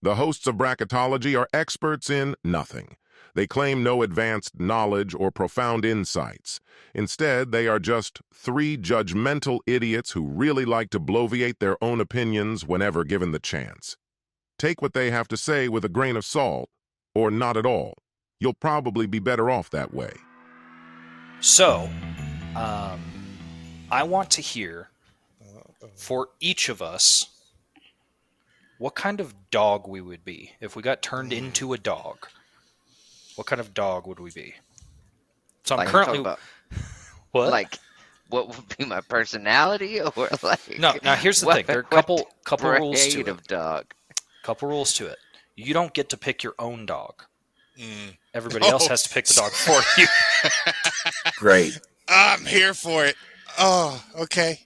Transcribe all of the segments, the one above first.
The hosts of Bracketology are experts in nothing. They claim no advanced knowledge or profound insights. Instead, they are just three judgmental idiots who really like to bloviate their own opinions whenever given the chance. Take what they have to say with a grain of salt, or not at all. You'll probably be better off that way. So, I want to hear, for each of us, what kind of dog we would be if we got turned into a dog. What kind of dog would we be? So I'm Like, currently talk about, what? like, what would be my personality, or like? No. Now here's the thing. There are a couple rules to breed it. of dog? Couple rules to it. You don't get to pick your own dog. Mm. Everybody else has to pick the dog for you. Great. I'm here for it. Oh, okay.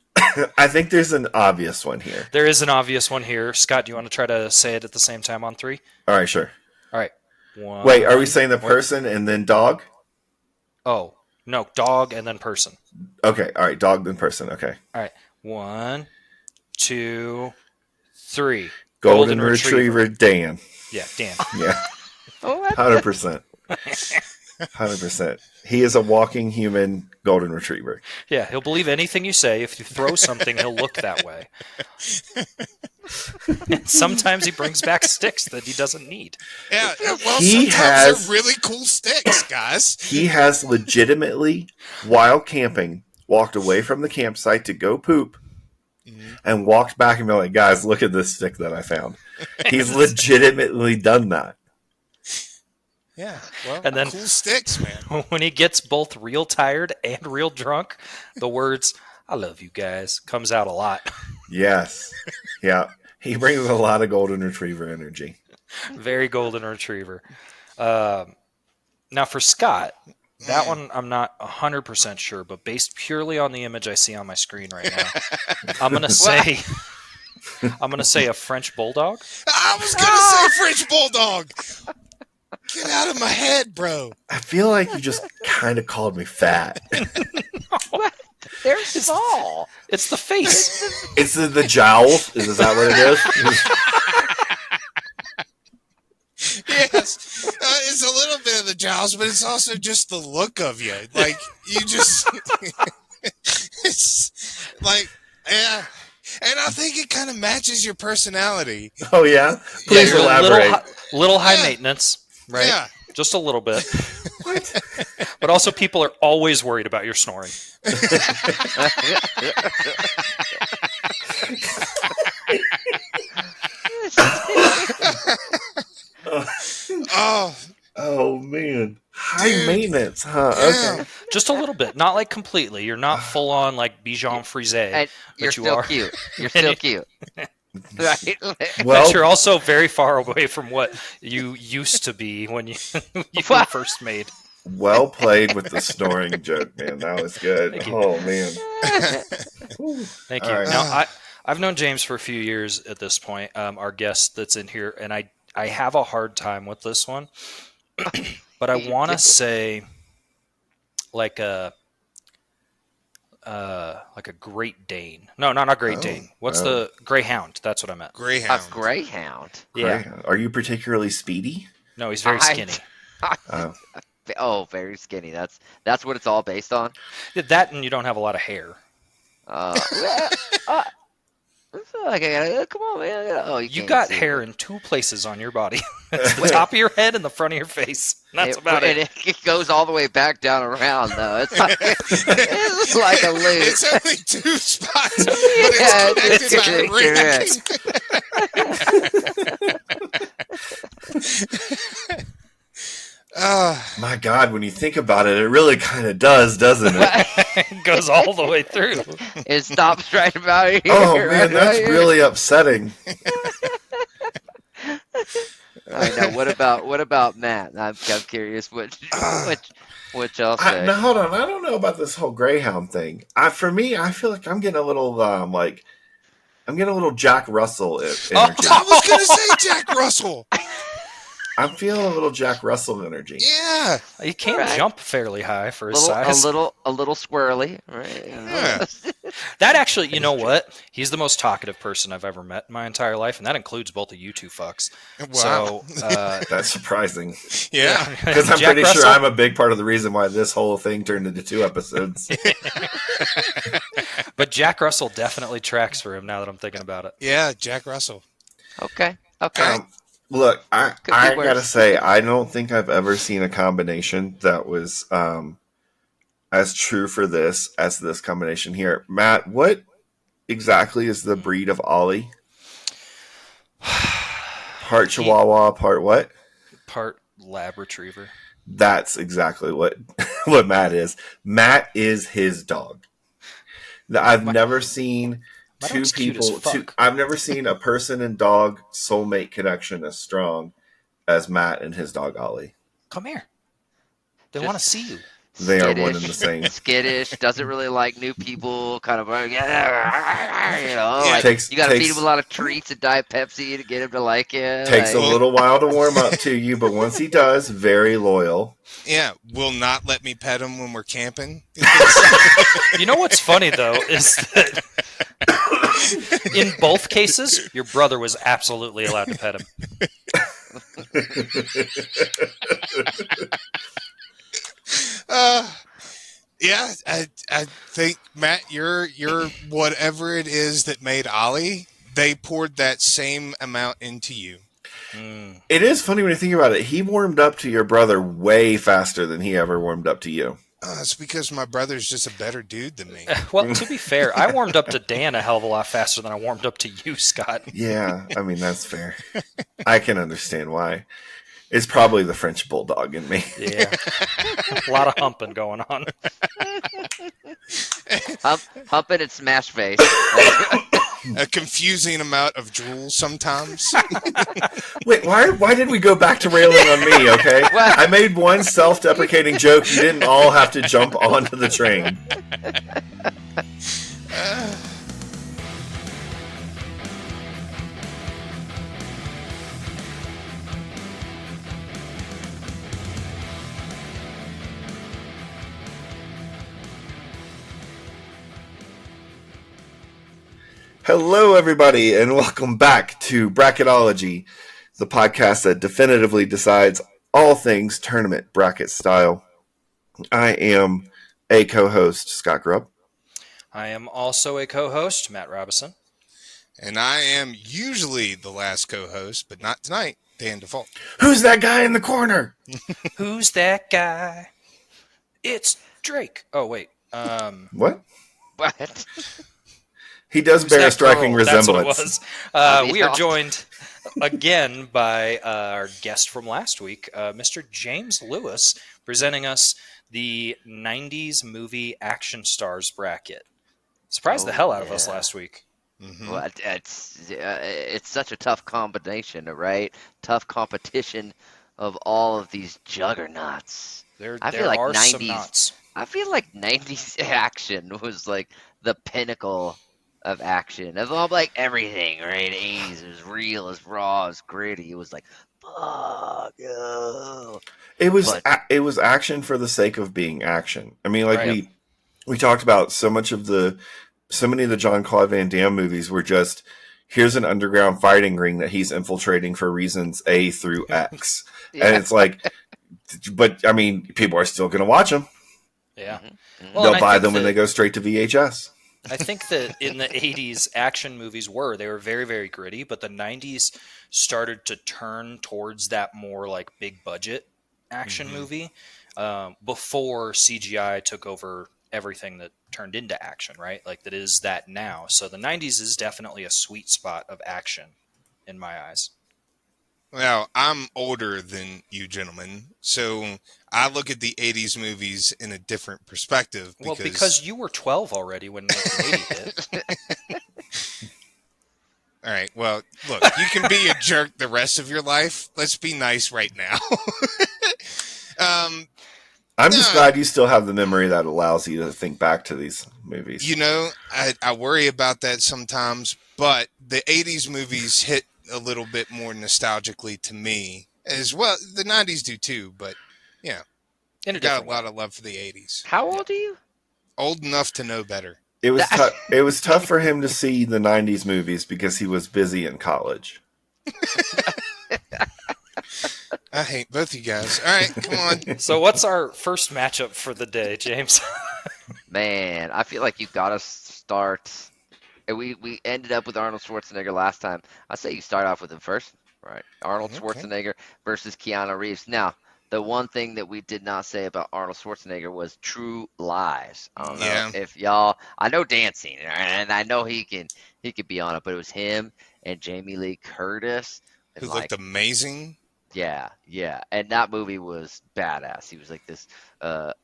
I think there's an obvious one here. There is an obvious one here. Scott, do you want to try to say it at the same time on 3? All right, sure. All right. 1. Wait, are we saying the person and then dog? Oh, no. Dog and then person. Okay, all right, dog then person. Okay. All right. 1, 2, 3. Golden Retriever Dan. Yeah, Dan. Yeah, Oh, what? 100%. 100%. He is a walking human golden retriever. Yeah, he'll believe anything you say. If you throw something, he'll look that way. And sometimes he brings back sticks that he doesn't need. Yeah, well, He sometimes has- they're really cool sticks, guys. He has legitimately, while camping, walked away from the campsite to go poop and walked back and be like, guys, look at this stick that I found. He's legitimately done that. Yeah, well, And then- cool sticks, man. When he gets both real tired and real drunk, the words, I love you guys, comes out a lot. Yes. Yeah. He brings a lot of golden retriever energy. Very golden retriever. Now for Scott, that one I'm not 100% sure, but based purely on the image I see on my screen right now, I'm gonna say a French bulldog. I was gonna say French bulldog. Get out of my head, bro. I feel like you just kind of called me fat. They're small. It's the face. It's the jowls. Is that what it is? Yes, it's a little bit of the jowls, but it's also just the look of you. Like you just, it's like, yeah. And I think it kind of matches your personality. Oh, yeah? Please You're a elaborate. little high Yeah. maintenance, right? Yeah. Just a little bit. But also people are always worried about your snoring. Oh, Oh, man. High Dude. maintenance, huh? yeah. Okay. Just a little bit, not like completely. You're not full on like Bichon Frise. And you're you still are. cute. You're still cute. Right? Well, But you're also very far away from what you used to be when you were first made. well played with the snoring joke, man. That was good. Thank you. Oh, man. Thank you. All right. Now, I've known James for a few years at this point, our guest that's in here, and I have a hard time with this one. But I want to say like a Great Dane. No, not a Great Dane. What's the Greyhound? That's what I meant. A Greyhound. greyhound. Yeah. Great. Are you particularly speedy? No, he's very skinny. Oh. Oh, very skinny. That's what it's all based on. That and you don't have a lot of hair. Like come on, man. Oh, You can't got see hair it. in 2 places on your body. It's the top of your head and the front of your face. That's about and it. it goes all the way back down around, though. It's like, it's like a loop. It's only 2 spots, but Yeah, it's connected by a ring. My God, when you think about it, it really kind of does, doesn't it? It goes all the way through. It stops right about here. Oh, right man, that's here. really upsetting. I know. What about Matt? I'm curious what y'all say. Now, hold on. I don't know about this whole Greyhound thing. For me, I feel like I'm getting a little, I'm getting a little Jack Russell energy. I was going to say Jack Russell. I'm feeling a little Jack Russell energy. Yeah. He can Right. jump fairly high for his A size. little squirrely, right? Yeah. That actually, you know what? He's the most talkative person I've ever met in my entire life, and that includes both of you two fucks. Wow. So, That's surprising. Yeah. Because I'm Jack pretty sure Russell? I'm a big part of the reason why this whole thing turned into 2 episodes. But Jack Russell definitely tracks for him now that I'm thinking about it. Yeah, Jack Russell. Okay. Look, I Could be worse. gotta say, I don't think I've ever seen a combination that was as true for this as this combination here. Matt, what exactly is the breed of Ollie? Part Chihuahua, part what? Part lab retriever. That's exactly what what Matt is. Matt is his dog. I've never seen My two dog's cute as people. fuck. I've never seen a person and dog soulmate connection as strong as Matt and his dog Ollie. Come here. They Just- want to see you. They are one Skittish. and the same. Skittish, doesn't really like new people, kind of, you know, like, Takes- you got to feed takes- him a lot of treats and Diet Pepsi to get him to like you. Takes a like, little while to warm up to you, but once he does, very loyal. Yeah, will not let me pet him when we're camping. You know what's funny, though, is that in both cases, your brother was absolutely allowed to pet him. Yeah, I think Matt, you're whatever it is that made Ollie. They poured that same amount into you. Mm. It is funny when you think about it. He warmed up to your brother way faster than he ever warmed up to you. It's because my brother's just a better dude than me. Well, to be fair, I warmed up to Dan a hell of a lot faster than I warmed up to you, Scott. Yeah, I mean, that's fair. I can understand why. It's probably the French bulldog in me. Yeah. A lot of humping going on. humping and smash face. A confusing amount of drool sometimes. Wait, why did we go back to railing on me, okay? What? I made one self-deprecating joke. You didn't all have to jump onto the train. Hello, everybody, and welcome back to Bracketology, the podcast that definitively decides all things tournament bracket style. I am a co-host, Scott Grubb. I am also a co-host, Matt Robison. And I am usually the last co-host, but not tonight, Dan Default. Who's that guy in the corner? Who's that guy? It's Drake. Oh, wait. What? What? He does Who's bear a that striking girl? That's what it resemblance. was. We are joined again by our guest from last week, Mr. James Lewis, presenting us the 90s movie action stars bracket. Surprised the hell out of us yeah. last week. Mhm. Well, it's such a tough combination, right? Tough competition of all of these juggernauts. I feel There like are some 90s knots. I feel like 90s action was like the pinnacle of action. Of all like everything, right? 80s it was real, as raw, as gritty. It was like, fuck you. It was But- it was action for the sake of being action. I mean, like Right. we talked about so many of the Jean-Claude Van Damme movies were just here's an underground fighting ring that he's infiltrating for reasons A through X, and Yeah. it's like, but I mean, people are still going to watch them. Yeah. Mhm. Well, and They'll I buy think them when that- they go straight to VHS. I think that in the 80s, action movies they were very, very gritty, but the 90s started to turn towards that more like big budget action Mhm. movie before CGI took over everything that turned into action, right? Like that is that now. So the 90s is definitely a sweet spot of action in my eyes. Well, I'm older than you gentlemen, so I look at the 80s movies in a different perspective. Well, because you were 12 already when 1980 hit. All right, well, look, you can be a jerk the rest of your life. Let's be nice right now. I'm just No. glad you still have the memory that allows you to think back to these movies. You know, I worry about that sometimes, but the 80s movies hit a little bit more nostalgically to me. as well. The '90s do too, but yeah, In a got different a lot of love for the '80s. How old are you? Old enough to know better. It was That- it was tough for him to see the '90s movies because he was busy in college. I hate both you guys. All right, come on. So what's our first matchup for the day, James? Man, I feel like you got to start. And we ended up with Arnold Schwarzenegger last time. I say you start off with him first, right? Arnold Okay. Schwarzenegger versus Keanu Reeves. Now, the one thing that we did not say about Arnold Schwarzenegger was True Lies. I don't know Yeah. if y'all. I know dancing, and I know he could be on it, but it was him and Jamie Lee Curtis. And Who like, looked amazing. yeah, and that movie was badass. He was like this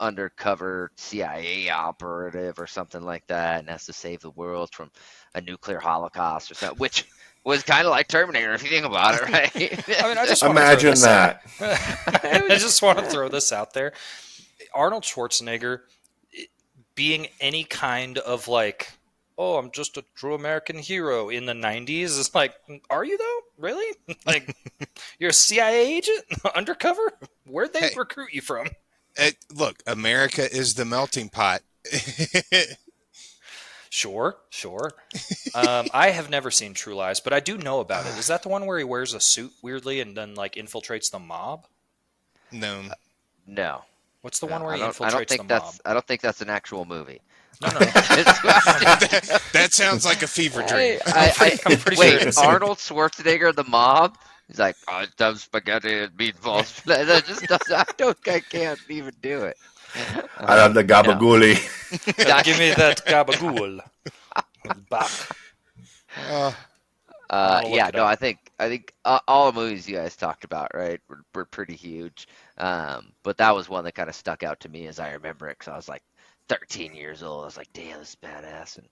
undercover CIA operative or something like that, and has to save the world from a nuclear holocaust or something, which was kind of like Terminator if you think about it, right? I mean, I just want to Imagine throw this out. that. I just want to throw this out there. Arnold Schwarzenegger being any kind of like, oh, I'm just a true American hero in the 90s is like, are you though? Really? Like, you're a CIA agent? Undercover? Where'd they Hey. recruit you from? Look, America is the melting pot. Sure. I have never seen True Lies, but I do know about it. Is that the one where he wears a suit weirdly and then like infiltrates the mob? No. No, What's the one where I he don't infiltrates think the that's. mob? I don't think that's an actual movie. No. That sounds like a fever dream. I'm pretty sure Wait, it is. Arnold Schwarzenegger, the mob. He's like, I love spaghetti and meatballs. That just doesn't. I can't even do it. I love the gabagooli. Give me that gabagool. Back. I'll look Yeah, it no, up. I think all the movies you guys talked about, right, were pretty huge. But that was one that kind of stuck out to me as I remember it, because I was like 13 years old. I was like, damn, this is badass. And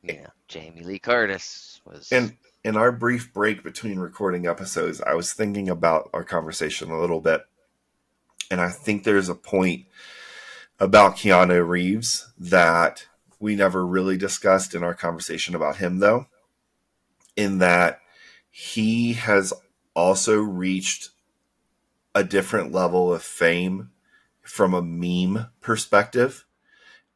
yeah, Jamie Lee Curtis was. In our brief break between recording episodes, I was thinking about our conversation a little bit. And I think there's a point about Keanu Reeves that we never really discussed in our conversation about him, though, in that he has also reached a different level of fame from a meme perspective.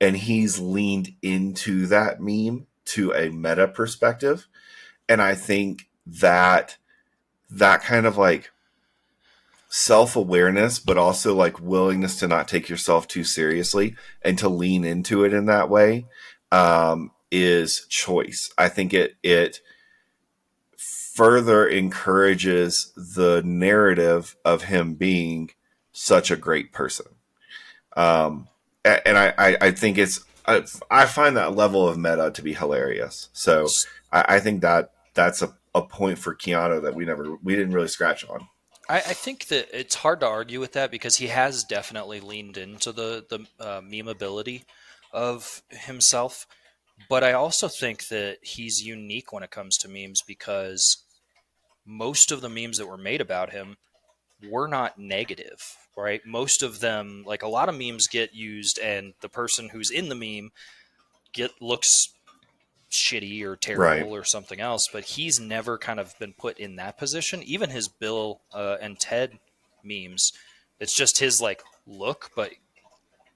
And he's leaned into that meme to a meta perspective. And I think that kind of like self-awareness, but also like willingness to not take yourself too seriously and to lean into it in that way, is choice. I think it further encourages the narrative of him being such a great person. And I think I find that level of meta to be hilarious. So I think that's a point for Keanu that we didn't really scratch on. I think that it's hard to argue with that because he has definitely leaned into the memeability of himself. But I also think that he's unique when it comes to memes because most of the memes that were made about him were not negative, right? Most of them, like a lot of memes get used and the person who's in the meme looks shitty or terrible Right. or something else, but he's never kind of been put in that position. Even his Bill and Ted memes, it's just his like look, but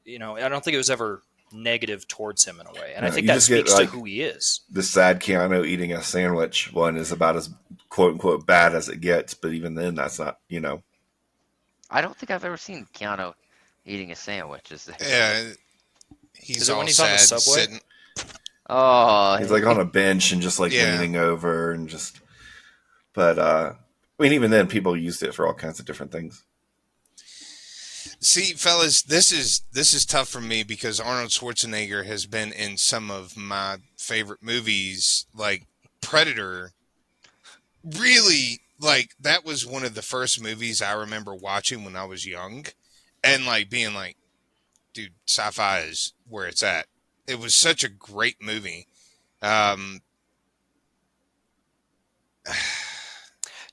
I don't think it was ever negative towards him in a way. And No, I think you that just get, speaks like, to who he is. The sad Keanu eating a sandwich one is about as quote unquote bad as it gets, but even then that's not, I don't think I've ever seen Keanu eating a sandwich. Yeah, he's Is it all when he's on the sad subway? sitting. Oh, he's like on a bench and just like Yeah. leaning over and just, but I mean, even then people used it for all kinds of different things. See, fellas, this is tough for me because Arnold Schwarzenegger has been in some of my favorite movies, like Predator. Really, like that was one of the first movies I remember watching when I was young, and like being like, dude, sci-fi is where it's at. It was such a great movie.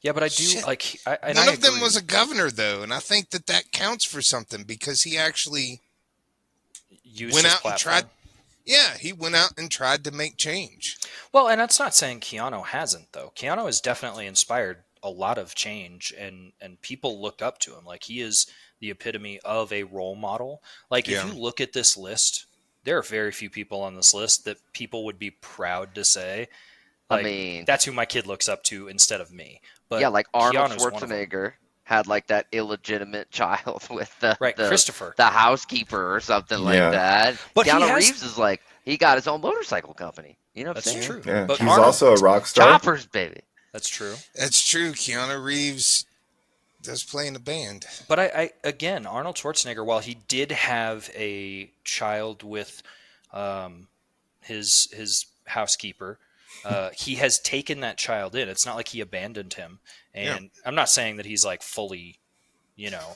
Yeah, but I do Shit. like. And None I of them agree. was a governor though, and I think that counts for something because he actually Used went his out and platform. tried. Yeah, he went out and tried to make change. Well, and that's not saying Keanu hasn't, though. Keanu has definitely inspired a lot of change, and people look up to him. Like, he is the epitome of a role model. Like, if Yeah. you look at this list, there are very few people on this list that people would be proud to say, I like, mean, that's who my kid looks up to instead of me. But yeah, like Arnold Keanu's one of them. Schwarzenegger had like that illegitimate child with the Right, Christopher. the housekeeper or something like Yeah. that. But he Keanu has- Reeves is like, he got his own motorcycle company. You know what I'm That's saying? true. Yeah. But He's Arnold- also a rock star. Choppers, baby. That's true. That's true. Keanu Reeves does play in a band. But I again, Arnold Schwarzenegger, while he did have a child with his housekeeper, he has taken that child in. It's not like he abandoned him. And I'm not saying that he's like fully,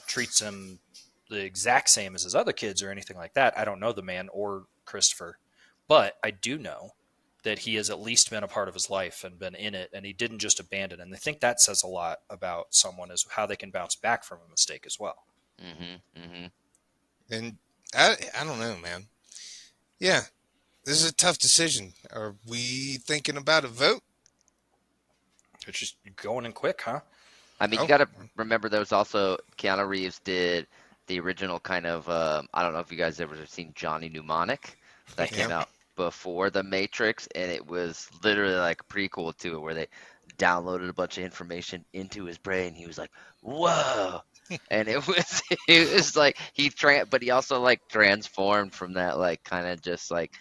treats him the exact same as his other kids or anything like that. I don't know the man or Christopher, but I do know that he has at least been a part of his life and been in it, and he didn't just abandon it. And I think that says a lot about someone, is how they can bounce back from a mistake as well. And I don't know, man. Yeah, this is a tough decision. Are we thinking about a vote? It's just going in quick, huh? I mean, you got to remember there was also Keanu Reeves did the original kind of, I don't know if you guys ever have seen Johnny Mnemonic. That came out before The Matrix, and it was literally like a prequel to it where they downloaded a bunch of information into his brain. He was like, whoa. And it was like but he also like transformed from that like kind of just like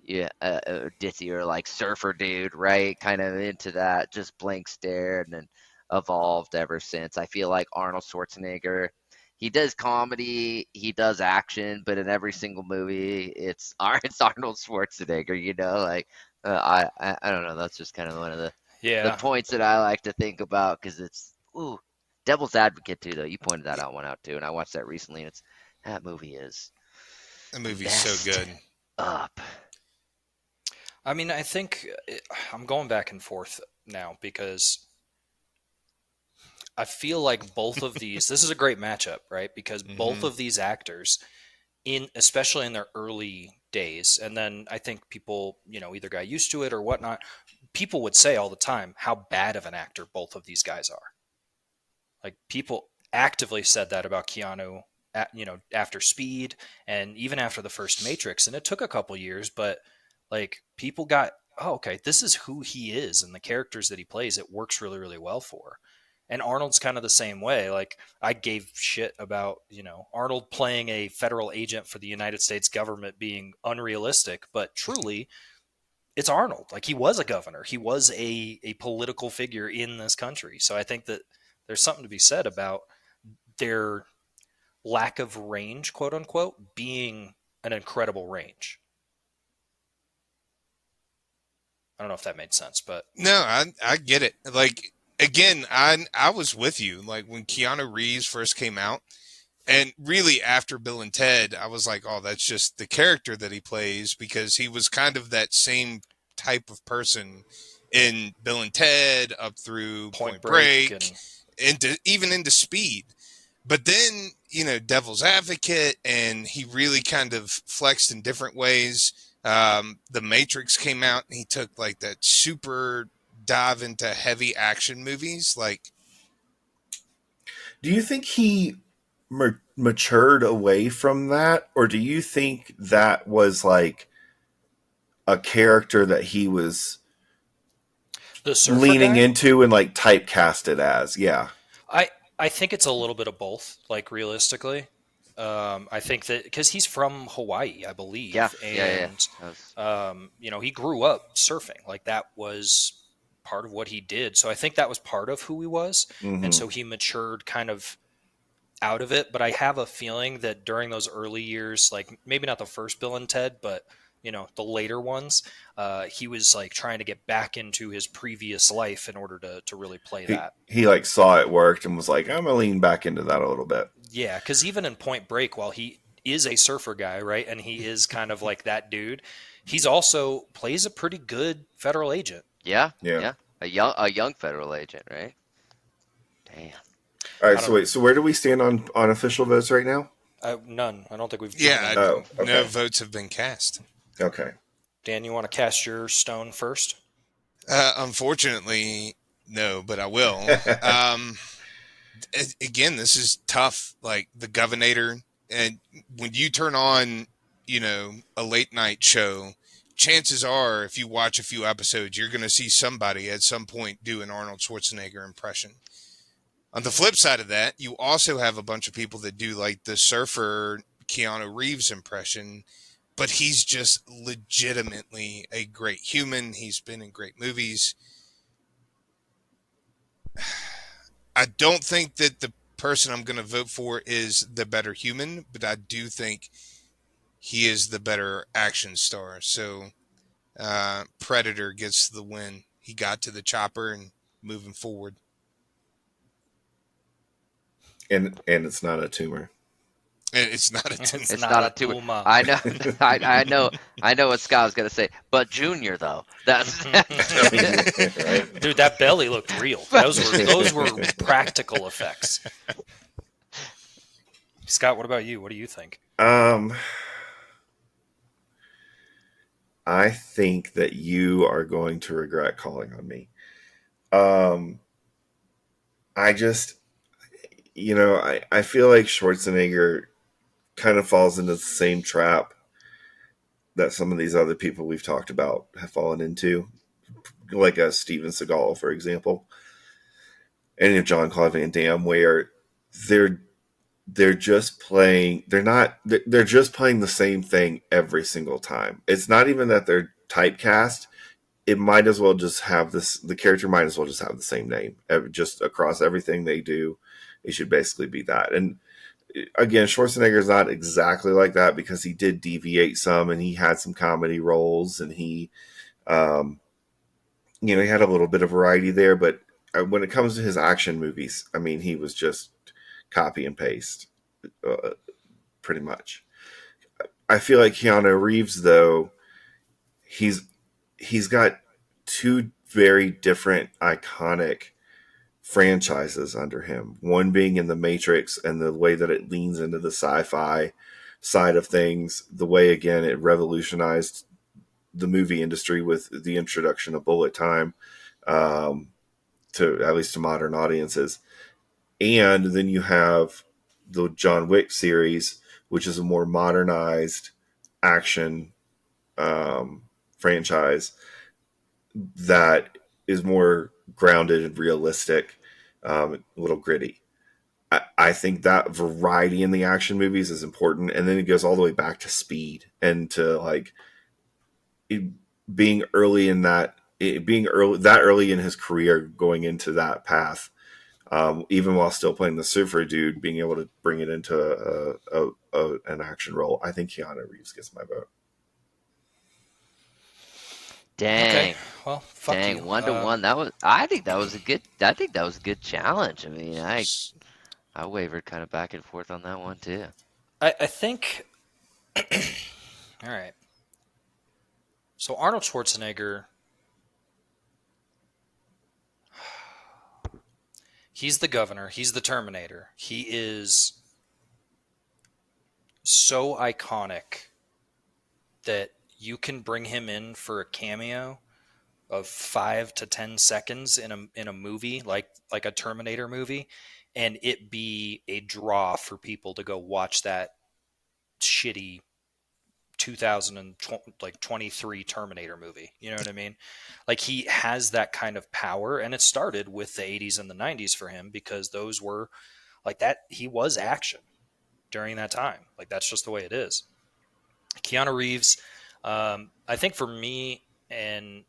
ditzy or like surfer dude, right? Kind of into that just blank stare, and then evolved ever since. I feel like Arnold Schwarzenegger, he does comedy, he does action, but in every single movie, it's Arnold Schwarzenegger. Like I don't know. That's just kind of one of the points that I like to think about, because it's Devil's Advocate too. Though you pointed that one out too, and I watched that recently, and that movie is so good. Up. I mean, I think I'm going back and forth now, because I feel like both of these, this is a great matchup, right? Because both of these actors, especially in their early days, and then I think people, either got used to it or whatnot, people would say all the time how bad of an actor both of these guys are. Like, people actively said that about Keanu, after Speed and even after the first Matrix. And it took a couple years, but like, people got, okay, this is who he is, and the characters that he plays, it works really, really well for. And Arnold's kind of the same way. Like, I gave shit about, Arnold playing a federal agent for the United States government being unrealistic, but truly, it's Arnold. Like, he was a governor. He was a political figure in this country. So I think that there's something to be said about their lack of range, quote unquote, being an incredible range. I don't know if that made sense, but No, I get it. Like, again, I was with you. Like, when Keanu Reeves first came out, and really after Bill and Ted, I was like, oh, that's just the character that he plays, because he was kind of that same type of person in Bill and Ted up through Point Break even into Speed. But then, Devil's Advocate, and he really kind of flexed in different ways. The Matrix came out, and he took like that super dive into heavy action movies. Like, do you think he matured away from that, or do you think that was like a character that he was leaning into and like typecasted as? Yeah, I think it's a little bit of both. Like, realistically, I think that because he's from Hawaii, I believe, he grew up surfing. Like, that was part of what he did. So I think that was part of who he was, and so he matured kind of out of it. But I have a feeling that during those early years, like maybe not the first Bill and Ted, but the later ones, he was like trying to get back into his previous life in order to really play that. He like saw it worked and was like, I'm gonna lean back into that a little bit. Yeah, because even in Point Break, while he is a surfer guy, right, and he is kind of like that dude, he's also plays a pretty good federal agent. Yeah. A young federal agent, right? Damn. All right, so where do we stand on official votes right now? None. I don't think we've. No votes have been cast. Okay. Dan, you want to cast your stone first? Unfortunately, No, but I will. Again, this is tough. Like the Governor, and when you turn on, a late night show, chances are, if you watch a few episodes, you're going to see somebody at some point do an Arnold Schwarzenegger impression. On the flip side of that, you also have a bunch of people that do like the surfer Keanu Reeves impression, but he's just legitimately a great human. He's been in great movies. I don't think that the person I'm going to vote for is the better human, but I do think he is the better action star. So Predator gets the win. He got to the chopper and moving forward. And it's not a tumor. And it's not a tumor. It's not a tumor. Puma. I know. I know what Scott was gonna say. But Junior though, that's Right? Dude, that belly looked real. Those were practical effects. Scott, what about you? What do you think? I think that you are going to regret calling on me. I just, I feel like Schwarzenegger kind of falls into the same trap that some of these other people we've talked about have fallen into, like a Steven Seagal, for example, and Jean-Claude Van Damme, where they're just playing. They're just playing the same thing every single time. It's not even that they're typecast. It might as well just have this. The character might as well just have the same name, just across everything they do. It should basically be that. And again, Schwarzenegger is not exactly like that because he did deviate some, and he had some comedy roles, and he he had a little bit of variety there. But when it comes to his action movies, I mean, he was just copy and paste, pretty much. I feel like Keanu Reeves, though, he's got two very different iconic franchises under him. One being in The Matrix and the way that it leans into the sci-fi side of things, the way, again, it revolutionized the movie industry with the introduction of bullet time, to at least to modern audiences. And then you have the John Wick series, which is a more modernized action franchise that is more grounded and realistic, a little gritty. I think that variety in the action movies is important, and then it goes all the way back to Speed and to like being early in that, early in his career, going into that path, even while still playing the surfer dude, being able to bring it into an action role. I think Keanu Reeves gets my vote. dang. Okay. Well, fuck Dang, you. 1-1. I think that was a good challenge. I mean, I wavered kind of back and forth on that one too. I think. All right. So Arnold Schwarzenegger, he's the Governor. He's the Terminator. He is so iconic that you can bring him in for a cameo of 5 to 10 seconds in a movie like a Terminator movie, and it be a draw for people to go watch that shitty 2023 Terminator movie. You know what I mean? Like, he has that kind of power, and it started with the 80s and the 90s for him because those were like that. He was action during that time. Like, that's just the way it is. Keanu Reeves, I think for me and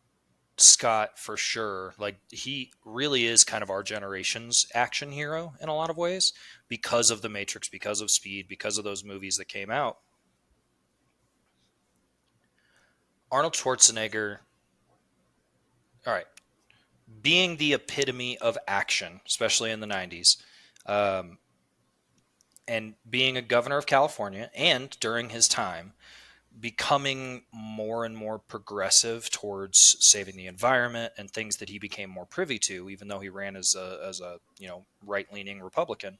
Scott, for sure, like, he really is kind of our generation's action hero in a lot of ways because of The Matrix, because of Speed, because of those movies that came out. Arnold Schwarzenegger, all right, being the epitome of action, especially in the 90s, and being a governor of California, and during his time, becoming more and more progressive towards saving the environment and things that he became more privy to, even though he ran as a right-leaning Republican.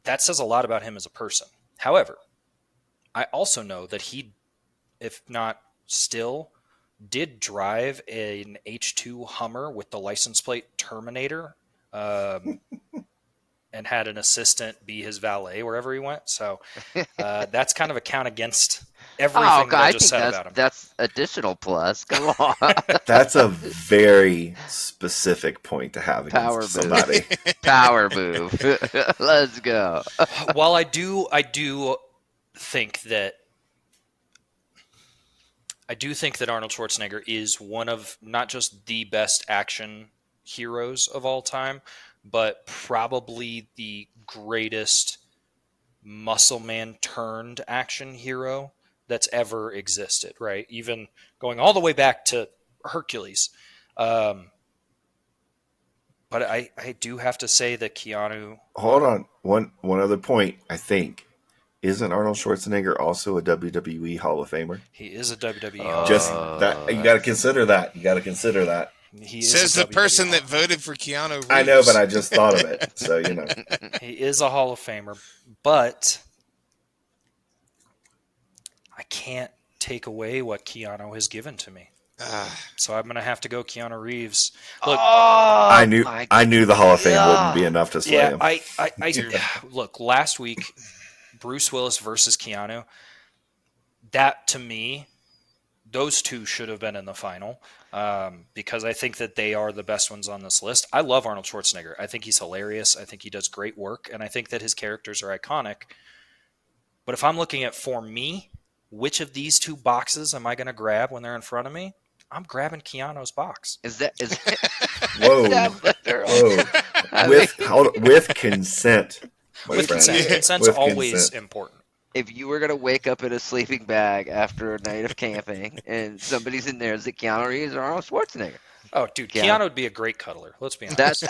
That says a lot about him as a person. However, I also know that he, if not still, did drive an H2 Hummer with the license plate Terminator, and had an assistant be his valet wherever he went. So that's kind of a count against everything that God, I I just think said about him. that's additional plus. Come on. That's a very specific point to have against Power move. somebody. Power move. Let's go. While I do think that Arnold Schwarzenegger is one of not just the best action heroes of all time, but probably the greatest muscle man turned action hero that's ever existed, right? Even going all the way back to Hercules. But I do have to say that Keanu... Hold on. One other point, I think. Isn't Arnold Schwarzenegger also a WWE Hall of Famer? He is a WWE Oh. Hall of Just Famer. that you got to consider that. You got to consider that. He is Says a the person WWE that voted for Keanu Reeves. I know, but I just thought of it. So, you know. He is a Hall of Famer, but I can't take away what Keanu has given to me. So I'm going to have to go Keanu Reeves. Look, I knew the Hall of Fame God. wouldn't be enough to slay yeah, him. I look, last week, Bruce Willis versus Keanu, that to me, those two should have been in the final, because I think that they are the best ones on this list. I love Arnold Schwarzenegger. I think he's hilarious. I think he does great work, and I think that his characters are iconic. But if I'm looking at, for me, which of these two boxes am I going to grab when they're in front of me? I'm grabbing Keanu's box. Is that Whoa. is that literal? Whoa. With consent. my With friend. consent. Consent's With always consent. important. If you were gonna wake up in a sleeping bag after a night of camping and somebody's in there, is it Keanu Reeves or Arnold Schwarzenegger? Oh, dude, Keanu. Keanu would be a great cuddler. Let's be honest. That's.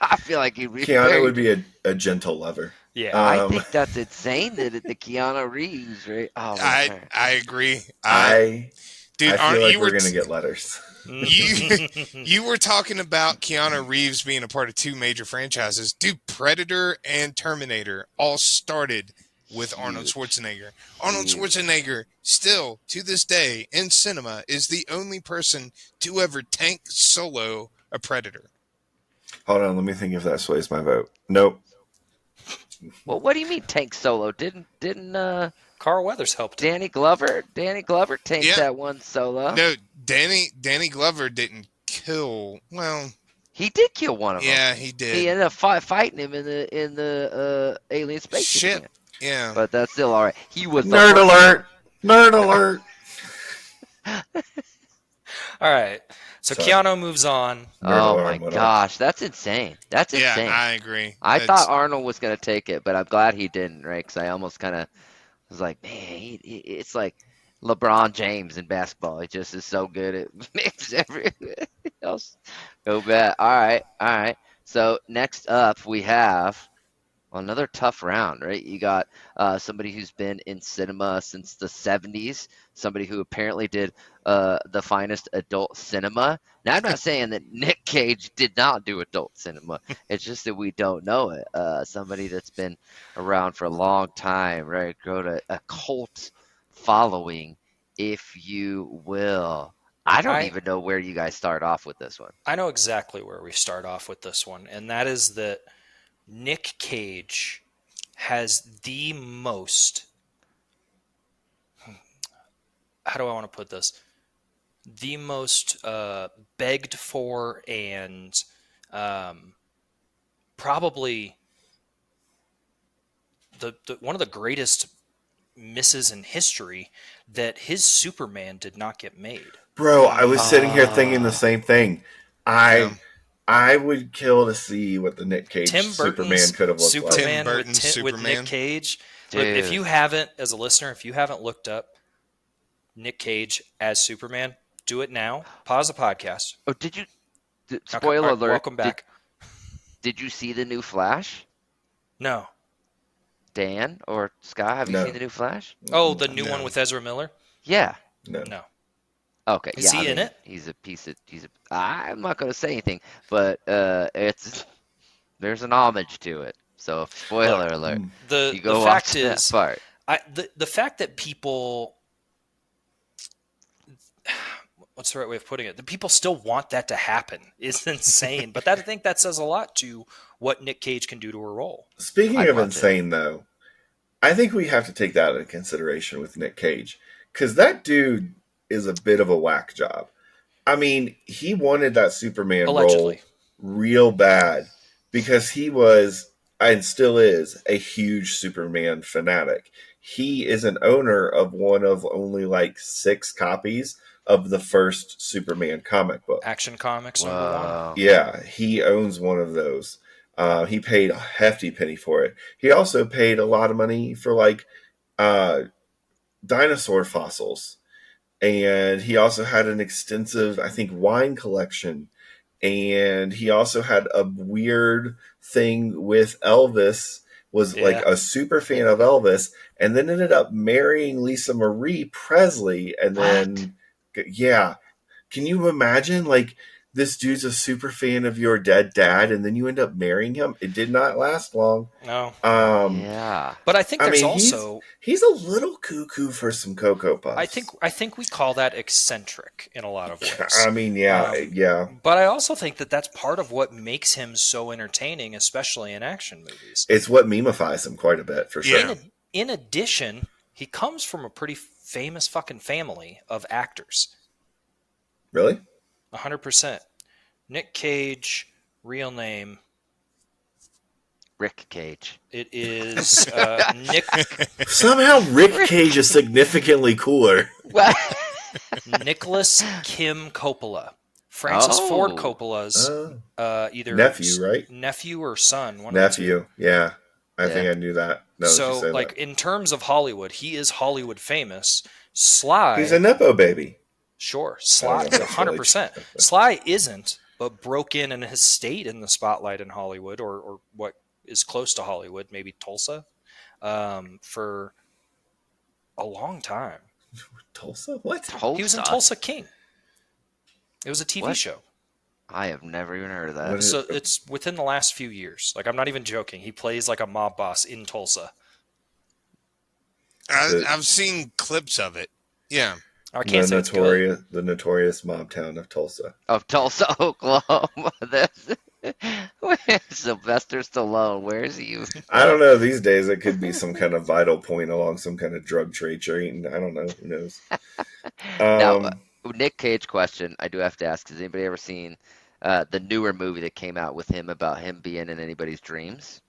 I feel like he'd be. Keanu would be a gentle lover. Yeah. I think that's insane that the Keanu Reeves, right? Oh, man. I agree. I Dude, feel Arnold, like you we're were going to get letters. you were talking about Keanu Reeves being a part of two major franchises. Dude, Predator and Terminator all started with Arnold Schwarzenegger. Arnold Schwarzenegger, still to this day in cinema, is the only person to ever tank solo a Predator. Hold on, let me think if that sways my vote. Nope. Well, what do you mean tank solo? Didn't Carl Weathers helped him. Danny Glover tanked Yeah. that one solo? No, Danny Glover didn't kill. Well, He did kill one of them. yeah, he did. He ended up fighting him in the alien spaceship. Shit. Yeah. But that's still all right. He was the Nerd first- alert! Nerd alert! All right. So Sorry. Keanu moves on. Oh Nerd my alarm went off. gosh, that's insane. That's Yeah, insane. I agree. I That's- thought Arnold was going to take it, but I'm glad he didn't, right? Because I almost kind of was like, man, it's like LeBron James in basketball. He just is so good. It makes everything else go bad. All right. So next up, we have another tough round, right? You got somebody who's been in cinema since the 70s, somebody who apparently did the finest adult cinema. Now, I'm not saying that Nick Cage did not do adult cinema. It's just that we don't know it. Somebody that's been around for a long time, right? Grown a cult following, if you will. I don't even know where you guys start off with this one. I know exactly where we start off with this one, and that is that Nick Cage has the most, how do I want to put this? The most begged for and probably the one of the greatest misses in history that his Superman did not get made. Bro, I was sitting here thinking the same thing. I would kill to see what the Nick Cage Tim Superman Burton's could have looked like. Superman Tim with, Burton's with Superman. Nick Cage. Look, if Dude. you haven't, as a listener, if you haven't looked up Nick Cage as Superman, do it now. Pause the podcast. Oh, did you? Okay, Spoiler all right, alert. Welcome back. Did you see the new Flash? No. Dan or Scott, have you No. seen the new Flash? Oh, the new No. one with Ezra Miller? Yeah. No. No. Okay. Is yeah, he I in mean, it? He's a piece of. I'm not going to say anything, but there's an homage to it. So spoiler alert. The You go fact watch that is, part. the fact that people, what's the right way of putting it? The people still want that to happen. It's insane. But I think that says a lot to what Nick Cage can do to a role. Speaking I'd of watch insane, though, I think we have to take that into consideration with Nick Cage. Because that dude is a bit of a whack job. I mean, he wanted that Superman Allegedly. role real bad because he was, and still is, a huge Superman fanatic. He is an owner of one of only like 6 copies of the first Superman comic book. Action Comics #1. Wow. Yeah, he owns one of those. He paid a hefty penny for it. He also paid a lot of money for like dinosaur fossils. And he also had an extensive, I think, wine collection. And he also had a weird thing with Elvis, was like Yeah. a super fan of Elvis, and then ended up marrying Lisa Marie Presley. And then, yeah. Can you imagine, like, this dude's a super fan of your dead dad, and then you end up marrying him? It did not last long. No. Yeah. But I think I there's mean, also he's a little cuckoo for some Cocoa Puffs. I think we call that eccentric in a lot of ways. I mean, yeah, yeah. But I also think that that's part of what makes him so entertaining, especially in action movies. It's what memifies him quite a bit, for sure. Yeah. In addition, he comes from a pretty famous fucking family of actors. Really? 100%. Nick Cage, real name. Rick Cage. It is Nick Somehow Rick Cage is significantly cooler. What? Nicholas Kim Coppola. Francis Ford Oh. Coppola's either Nephew, right? nephew or son. One of the two. Nephew, yeah. I Yeah. think I knew that. No, that you So, say like, that. in terms of Hollywood, he is Hollywood famous. Sly, He's a Nepo baby. sure. I Sly, don't know if that's 100%. Sly isn't, but broke in and has stayed in the spotlight in Hollywood, or what is close to Hollywood, maybe Tulsa, for a long time. Tulsa? What? Tulsa? He was in Tulsa King. It was a TV What? show. I have never even heard of that. What is- So it's within the last few years. Like, I'm not even joking. He plays like a mob boss in Tulsa. I've seen clips of it. Yeah. I can't say it's good. The notorious mob town of Tulsa. Of Tulsa, Oklahoma. Sylvester Stallone. Where is he? I don't know. These days, it could be some kind of vital point along some kind of drug trade chain. I don't know. Who knows? Now, Nick Cage question. I do have to ask: has anybody ever seen the newer movie that came out with him about him being in anybody's dreams?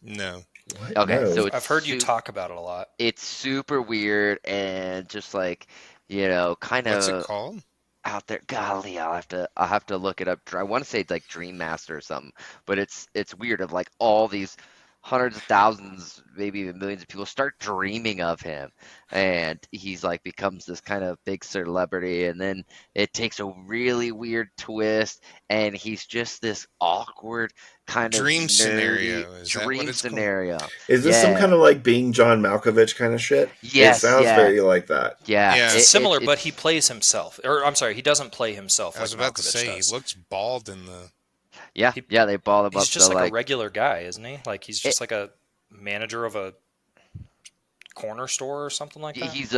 No. What? Okay, No. so it's I've heard you su- talk about it a lot. It's super weird and just like kind What's it of called? out there. Golly, I'll have to look it up. I want to say it's like Dream Master or something, but it's weird of like all these hundreds of thousands, maybe even millions of people start dreaming of him, and he's like becomes this kind of big celebrity, and then it takes a really weird twist, and he's just this awkward kind Dream of nerdy scenario, is that what dream it's called? scenario. Is this some Yeah. kind of like being John Malkovich kind of shit? Yes, It sounds yeah. very like that. Yeah, Yeah. Similar, it- but he plays himself. Or I'm sorry, he doesn't play himself. I was like about to Malkovich say, does. he looks bald in the. yeah, he- yeah. They ball him He's up just to like like a regular guy, isn't he? Like he's just like a manager of a corner store or something like that. he's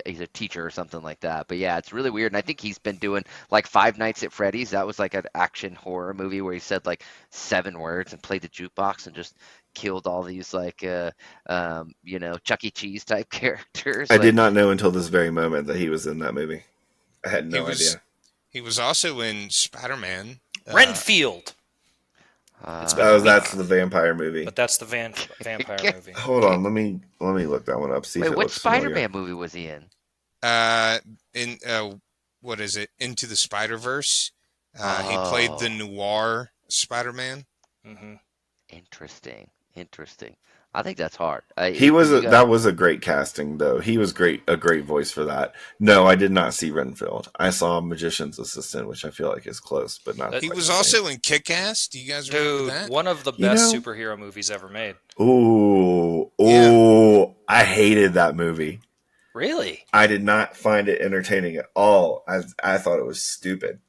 he's a teacher or something like that. But yeah, it's really weird. And I think he's been doing like Five Nights at Freddy's. That was like an action horror movie where he said like 7 words and played the jukebox and just killed all these like Chuck E. Cheese type characters. I Like, did not know until this very moment that he was in that movie. I had no idea. He was also in Spider-Man. Renfield, Oh, that's the vampire movie. but that's the vampire movie. Hold on, let me look that one up. See if wait, it what looks familiar. Spider-Man movie was he in? In what is it? Into the Spider-Verse. He played the Oh. noir Spider-Man. Hmm. Interesting. I think that's hard. That was a great casting though. He was a great voice for that. No, I did not see Renfield. I saw Magician's Assistant, which I feel like is close, but not. He quite was the same. also in Kick-Ass. Do you guys remember Dude, that? one of the You best know- superhero movies ever made. Ooh, Yeah. I hated that movie. Really? I did not find it entertaining at all. I thought it was stupid.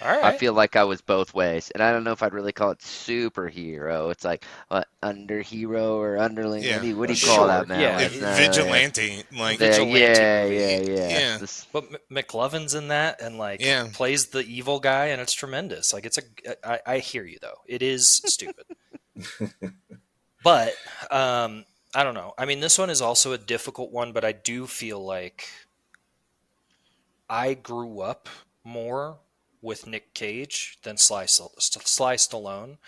All I right. feel like I was both ways, and I don't know if I'd really call it superhero. It's like what underhero or underling. Yeah. What do you Sure, call that, man? yeah, Like, it- Vigilante, like Vigilante yeah, movie. yeah. Yeah. But McLovin's in that and like Yeah. plays the evil guy, and it's tremendous. Like I hear you though. It is stupid, but I don't know. I mean, this one is also a difficult one, but I do feel like I grew up more with Nick Cage than Sly Stallone.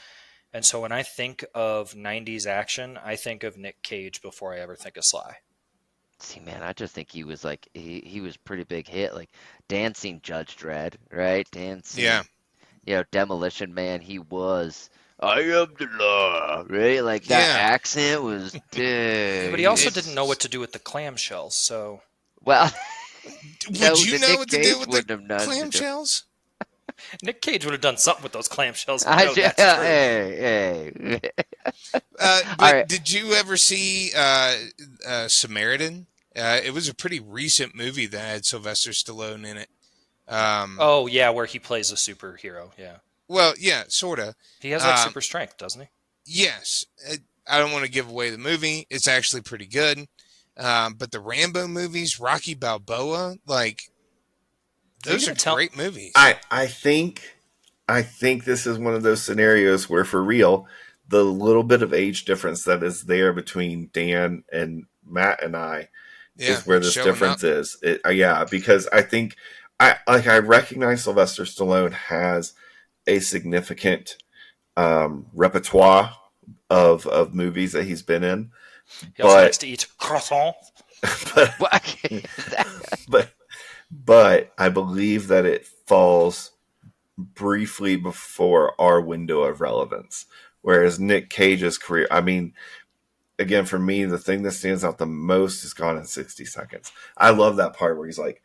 And so when I think of 90s action, I think of Nick Cage before I ever think of Sly. See, man, I just think he was like he was a pretty big hit. Like Dan seen Judge Dredd, right? Dan seen, Yeah. Demolition Man. He was. I am the law, right? Like that Yeah. accent was, dude. But he also was- didn't know what to do with the clamshells, so Well, Would no, you the know Nick what to Cage do with the wouldn't have known to do- clamshells? Nick Cage would have done something with those clamshells. I know that's true. Hey. But All right. did you ever see Samaritan? It was a pretty recent movie that had Sylvester Stallone in it. Oh yeah, where he plays a superhero. Yeah, Well, yeah, sort of. he has like super strength, doesn't he? Yes. I don't want to give away the movie. It's actually pretty good. But the Rambo movies, Rocky Balboa, like, those You are can tell- great movies. I think this is one of those scenarios where, for real, the little bit of age difference that is there between Dan and Matt and I is where this showing difference up. is. Because I think I recognize Sylvester Stallone has a significant repertoire of movies that he's been in, He also But- likes to eat croissant. but I believe that it falls briefly before our window of relevance. Whereas Nick Cage's career, I mean, again, for me, the thing that stands out the most is Gone in 60 Seconds. I love that part where he's like,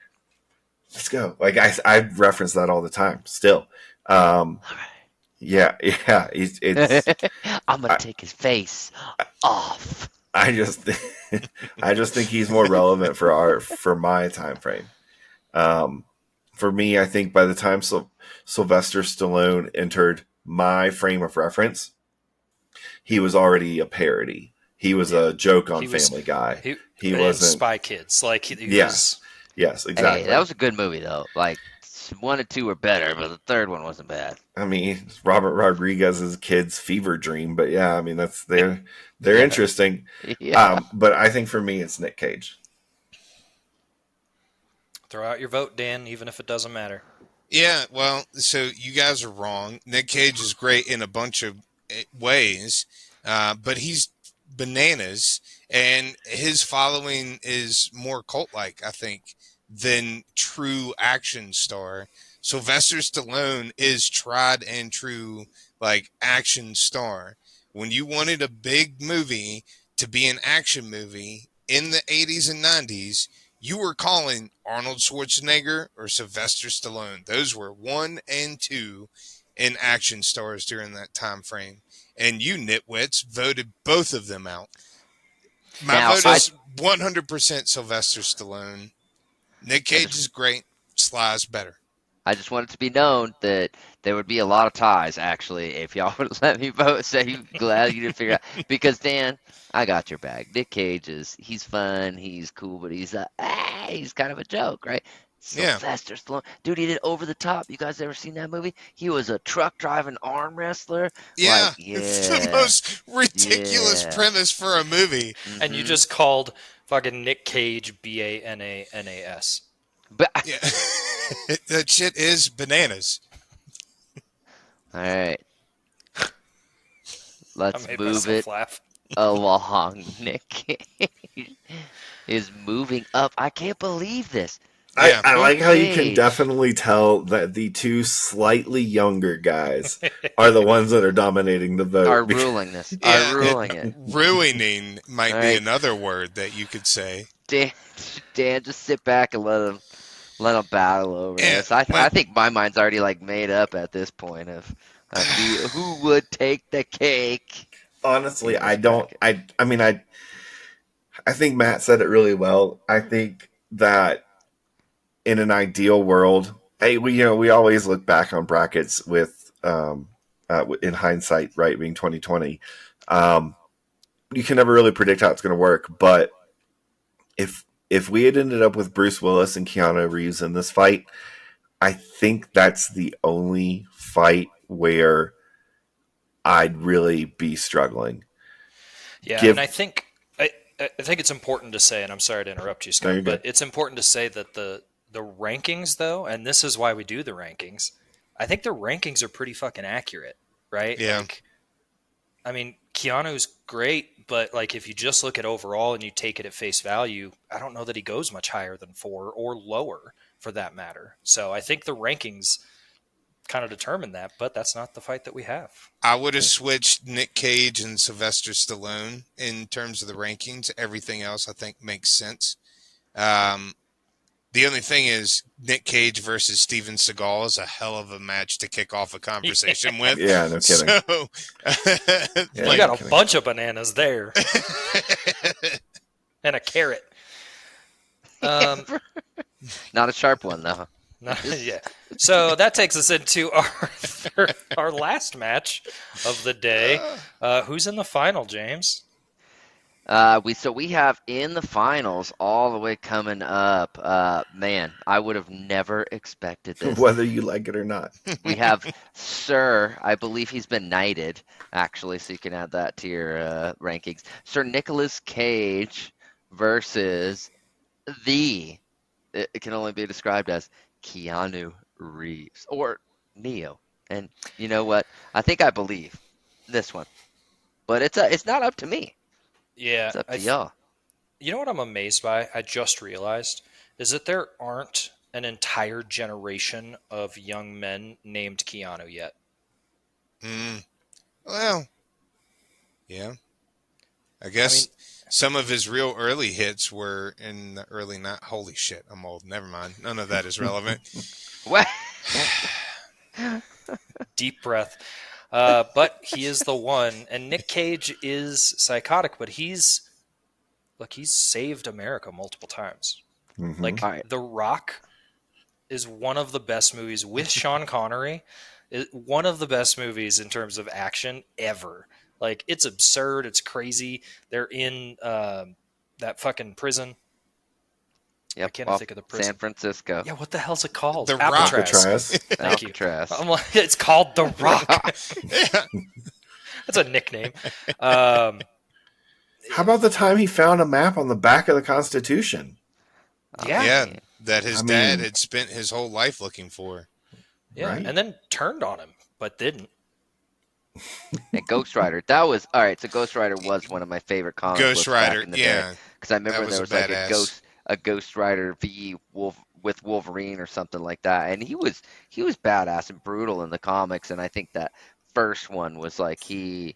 let's go. Like, I reference that all the time still. Yeah. It's I'm gonna take his face off. I just think he's more relevant for my time frame. For me, I think by the time Sylvester Stallone entered my frame of reference, he was already a parody. He was a joke on He was- Family Guy. He and wasn't. Spy Kids. Like he Yeah. was. Yes, exactly. Hey, that was a good movie though. Like 1 and 2 were better, but the third one wasn't bad. I mean, it's Robert Rodriguez's kid's fever dream, but yeah, I mean they're interesting. Yeah. But I think for me, it's Nick Cage. Throw out your vote, Dan, even if it doesn't matter. Yeah, well, so you guys are wrong. Nick Cage is great in a bunch of ways, but he's bananas, and his following is more cult-like, I think, than true action star. Sylvester Stallone is tried and true, like, action star. When you wanted a big movie to be an action movie in the 80s and 90s, you were calling Arnold Schwarzenegger or Sylvester Stallone. Those were 1 and 2 in action stars during that time frame. And you nitwits voted both of them out. My Now, vote is 100% Sylvester Stallone. Nick Cage is great. Sly's better. I just want it to be known that there would be a lot of ties, actually, if y'all would let me vote. So I'm glad you didn't figure out. Because, Dan, I got your back. Nick Cage he's fun, he's cool, but he's kind of a joke, right? Yeah. Sylvester Stallone. Dude, he did Over the Top. You guys ever seen that movie? He was a truck driving arm wrestler. Yeah, Like, it's the yeah. most ridiculous Yeah. premise for a movie. And you Mhm. just called fucking Nick Cage Bananas. But, Yeah, that shit is bananas. all right. I Let's made move myself it laugh. along. Nick Cage is moving up. I can't believe this. Yeah. I like how you can Cage. definitely tell that the two slightly younger guys are the ones that are dominating the vote. Are because- ruling this. Yeah. Are ruling it. Ruining might All be right. another word that you could say. Dan, just sit back and let him battle over Yeah, this. I well- think my mind's already like made up at this point of who would take the cake. Honestly, in this I don't. bracket. I think Matt said it really well. I think that in an ideal world, Hey, we always look back on brackets with in hindsight, right, being 2020. You can never really predict how it's going to work, but if we had ended up with Bruce Willis and Keanu Reeves in this fight, I think that's the only fight where I'd really be struggling. Yeah, and I think it's important to say, and I'm sorry to interrupt you, Scott, but it's important to say that the rankings, though, and this is why we do the rankings, I think the rankings are pretty fucking accurate, right? Yeah. Like, I mean, Keanu's great, but like if you just look at overall and you take it at face value, I don't know that he goes much higher than 4 or lower for that matter. So I think the rankings kind of determine that, but that's not the fight that we have. I would have switched Nick Cage and Sylvester Stallone in terms of the rankings. Everything else I think makes sense. The only thing is Nick Cage versus Steven Seagal is a hell of a match to kick off a conversation with. Yeah, no kidding. So, you got a bunch of bananas there. And a carrot. Not a sharp one, though. Yeah. So that takes us into our last match of the day. Who's in the final, James? We have in the finals all the way coming up. Man, I would have never expected this. Whether you like it or not. We have Sir, I believe he's been knighted, actually, so you can add that to your rankings. Sir Nicolas Cage versus it can only be described as Keanu Reeves or Neo. And you know what? I think I believe this one, but it's not up to me. Yeah, It's up to y'all. You know what I'm amazed by? I just realized is that there aren't an entire generation of young men named Keanu yet. Well, yeah. I guess some of his real early hits were in the early night. Holy shit, I'm old. Never mind. None of that is relevant. What? Deep breath. But he is the one, and Nick Cage is psychotic, but he's saved America multiple times. Mhm. Like All right. The Rock is one of the best movies with Sean Connery. One of the best movies in terms of action ever. Like it's absurd, it's crazy. They're in that fucking prison. Yep, I can't think of the prison. San Francisco. Yeah, what the hell's it called? The Rock. Alcatraz. Thank you. Alcatraz. I'm like, it's called The Rock. That's a nickname. How about the time he found a map on the back of the Constitution? Yeah. Yeah, that his I dad mean- had spent his whole life looking for. Yeah, Right. and then turned on him, but didn't. And Ghost Rider. That was all right. So Ghost Rider was one of my favorite comic Ghost books back Rider, in the yeah. day. Because I remember was there a was like badass. a Ghost Rider v with Wolverine or something like that, and he was badass and brutal in the comics. And I think that first one was like he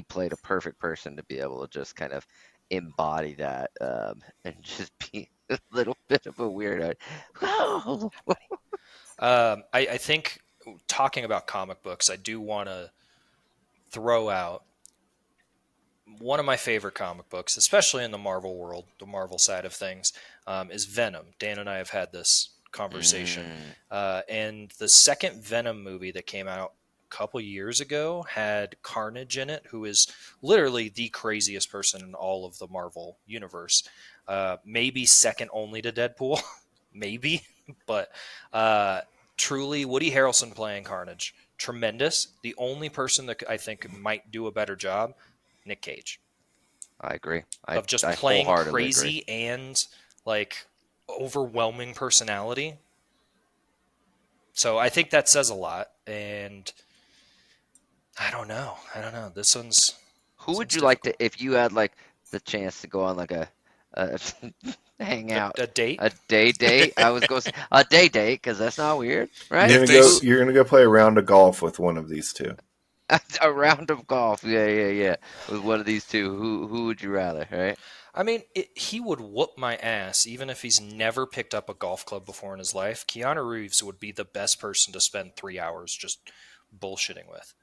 played a perfect person to be able to just kind of embody that and just be a little bit of a weirdo. I think talking about comic books, I do want to throw out one of my favorite comic books, especially in the Marvel world, the Marvel side of things, is Venom. Dan and I have had this conversation. And the second Venom movie that came out a couple years ago had Carnage in it, who is literally the craziest person in all of the Marvel universe. Maybe second only to Deadpool. Maybe. But truly, Woody Harrelson playing Carnage, tremendous. The only person that I think might do a better job, Nick Cage, I agree. of just I playing wholeheartedly crazy agree. and like overwhelming personality. So I think that says a lot. And I don't know. This one's Who would Seems you like to, if you had like the chance to go on like a hang out, a date. a day date? I was going to say a day date because that's not weird, right? You're gonna go play a round of golf with one of these two. A round of golf, yeah, with one of these two. Who would you rather, right? I mean, he would whoop my ass even if he's never picked up a golf club before in his life. Keanu Reeves would be the best person to spend 3 hours just bullshitting with.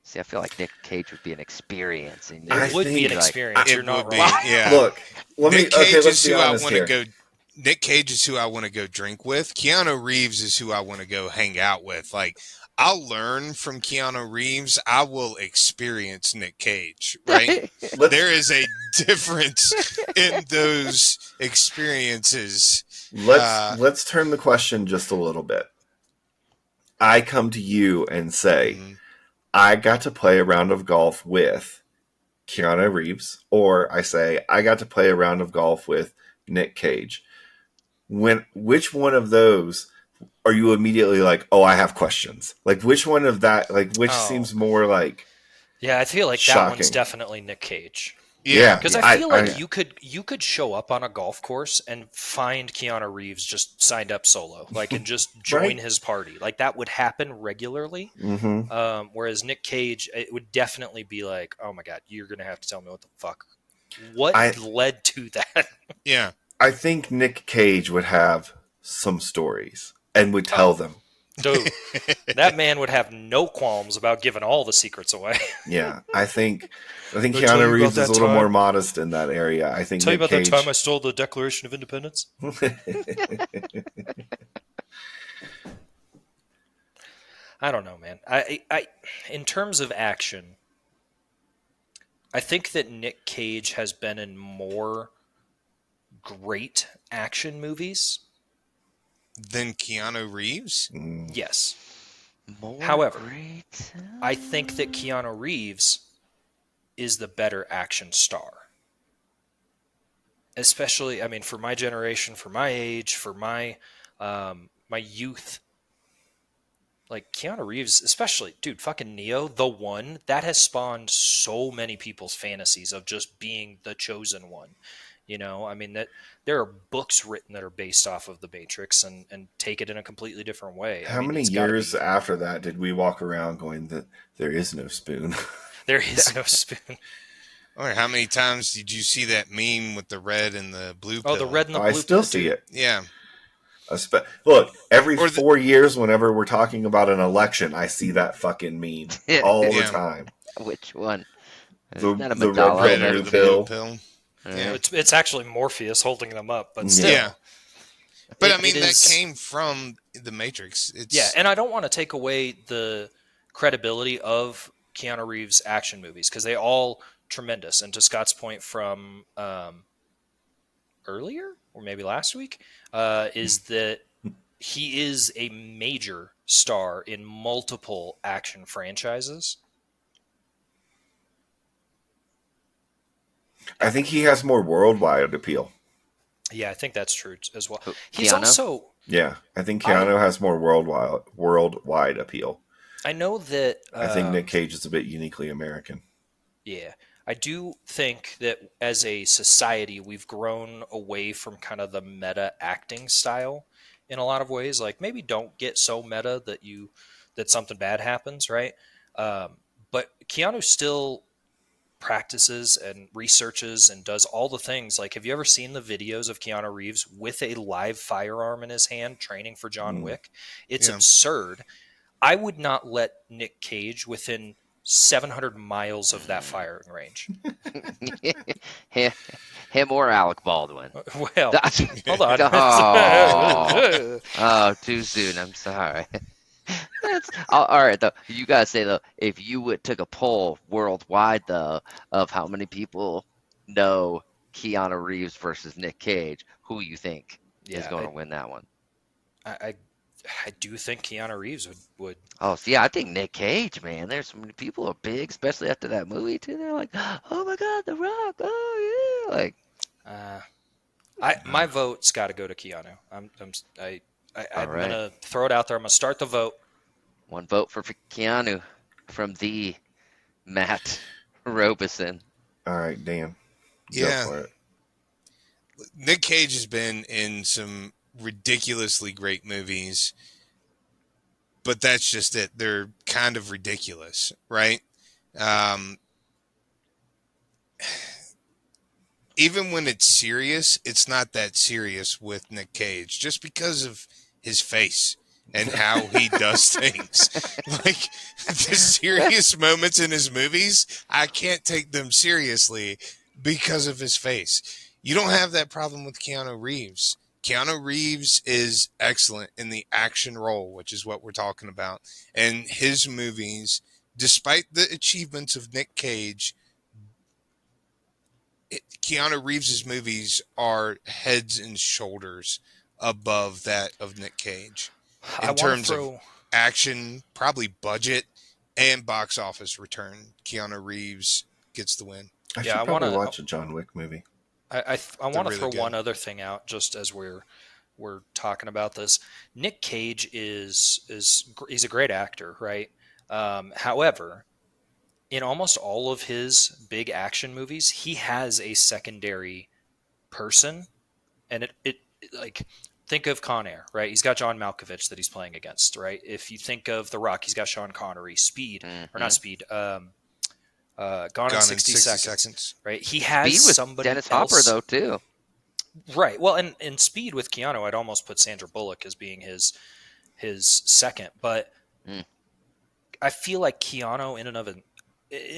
See, I feel like Nick Cage would be an experience. And It would be an like, experience. It You're not would be, wrong. yeah. Look, Nick Cage let's is be who I honest want to here. go Nick Cage is who I want to go drink with. Keanu Reeves is who I want to go hang out with. Like, I'll learn from Keanu Reeves. I will experience Nick Cage, right? Let's, There is a difference in those experiences. let's turn the question just a little bit. I come to you and say, Mhm. I got to play a round of golf with Keanu Reeves, or I say I got to play a round of golf with Nick Cage. Which one of those are you immediately like, oh, I have questions? Like, which one of that, like, which Oh. seems more like, Yeah, I feel like that one's Shocking. definitely Nick Cage. yeah, Because I feel like you could show up on a golf course and find Keanu Reeves just signed up solo, like, and just join Right. his party. Like, that would happen regularly. Mhm. Whereas Nick Cage, it would definitely be like, oh my god, you're gonna have to tell me what the fuck, what I- led to that. Yeah. I think Nick Cage would have some stories and would tell them. Dude, that man would have no qualms about giving all the secrets away. Yeah, I think Did I tell you Keanu about Reeves is that a little time? more modest in that area. I think Tell you Nick about Cage, that time I stole the Declaration of Independence? I don't know, man. I in terms of action, I think that Nick Cage has been in more great action movies. Then Keanu Reeves? Mm, Yes. More However, great. I think that Keanu Reeves is the better action star. Especially, I mean, for my generation, for my age, for my my youth. Like Keanu Reeves, especially, dude, fucking Neo, the one, that has spawned so many people's fantasies of just being the chosen one. You know, I mean, that there are books written that are based off of the Matrix and take it in a completely different way. I How mean, many it's gotta years be- after that did we walk around going that there is no spoon? there is no spoon. Or how many times did you see that meme with the red and the blue Oh, pill? the red and the I blue. still pill, see dude. it. Yeah. Look, every Or the- 4 years, whenever we're talking about an election, I see that fucking meme all the Yeah. time. Which one? The- Isn't that a the red Madala pill, Red meme? or blue the pill. blue pill. Yeah. It's actually Morpheus holding them up, but Yeah. still. Yeah. But I It- mean, it that is- came from the Matrix. It's, Yeah, and I don't want to take away the credibility of Keanu Reeves' action movies because they all tremendous. And to Scott's point from earlier or maybe last week, is that he is a major star in multiple action franchises. I think he has more worldwide appeal. Yeah, I think that's true as well. Who, He's Keanu? also, Yeah, I think Keanu has more worldwide appeal. I know that. I think Nick Cage is a bit uniquely American. Yeah. I do think that as a society, we've grown away from kind of the meta acting style in a lot of ways. Like maybe don't get so meta that something bad happens, right? But Keanu still practices and researches and does all the things. Like, have you ever seen the videos of Keanu Reeves with a live firearm in his hand training for John Wick? It's Yeah. absurd. I would not let Nick Cage within 700 miles of that firing range. Him or Alec Baldwin. Well, hold on. Oh. Oh, too soon. I'm sorry. That's all right though. You gotta say though, if you took a poll worldwide though of how many people know Keanu Reeves versus Nick Cage, who you think is Yeah, going to win that one? I do think Keanu Reeves would. Oh, see, I think Nick Cage, man. There's so many people who are big, especially after that movie too. They're like, oh my God, The Rock. Oh yeah, like. My vote's got to go to Keanu. I'm All right. gonna throw it out there. I'm gonna start the vote. One vote for Keanu from the Matt Robeson. All right, Dan. Yeah. Go for it. Nick Cage has been in some ridiculously great movies, but that's just it. They're kind of ridiculous, right? Even when it's serious, it's not that serious with Nick Cage, just because of his face and how he does things. Like, the serious moments in his movies, I can't take them seriously because of his face. You don't have that problem with Keanu Reeves. Keanu Reeves is excellent in the action role, which is what we're talking about. And his movies, despite the achievements of Nick Cage, Keanu Reeves' movies are heads and shoulders above that of Nick Cage. In terms of action, probably budget, and box office return, Keanu Reeves gets the win. I Yeah, should probably watch a John Wick movie. I want to really throw good. one other thing out just as we're talking about this. Nick Cage he's a great actor, right? However, in almost all of his big action movies, he has a secondary person, and it like think of Con Air, right? He's got John Malkovich that he's playing against, right? If you think of The Rock, he's got Sean Connery. Speed or not Speed. Gone in 60 seconds. Right? He has Speed with somebody Dennis else. Hopper though too. Right. Well, and in Speed with Keanu, I'd almost put Sandra Bullock as being his second, but I feel like Keanu in